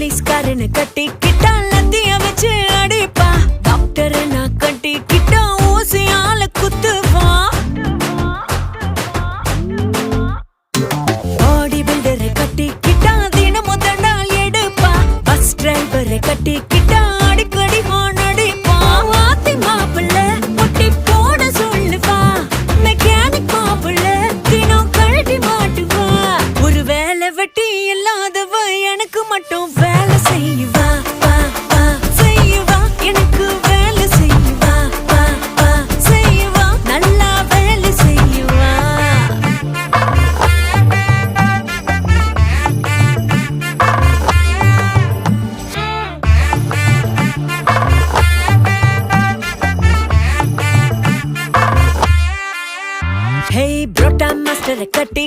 போலீஸ்காரனை கட்டிக்கிட்டா லத்திய வச்சு அடிப்பா. டாக்டர் நான் கட்டிக்கிட்டா ஊசியால குத்துவா. பாடி பில்டரை கட்டிக்கிட்டா தினமும் தண்டால் எடுப்பா. பஸ் டிரைவரை கட்டிக்கிட்டா அடிக்கடி ஹார்ன் அடிப்பா. ஆத்தி மாப்பிள்ள ஒட்டி போட சொல்லுவா. மெக்கானிக் மாப்பிள்ள தினம் கழட்டி மாட்டுவா. ஒரு வேலை வெட்டி இல்லாதவ எனக்கு மட்டும் வேலை செய்வா. செய்வா எனக்கு வேலை செய்வா. செய்வா நல்லா வேலை செய்வா. ஹே புரோட்டா மாஸ்டரை கட்டி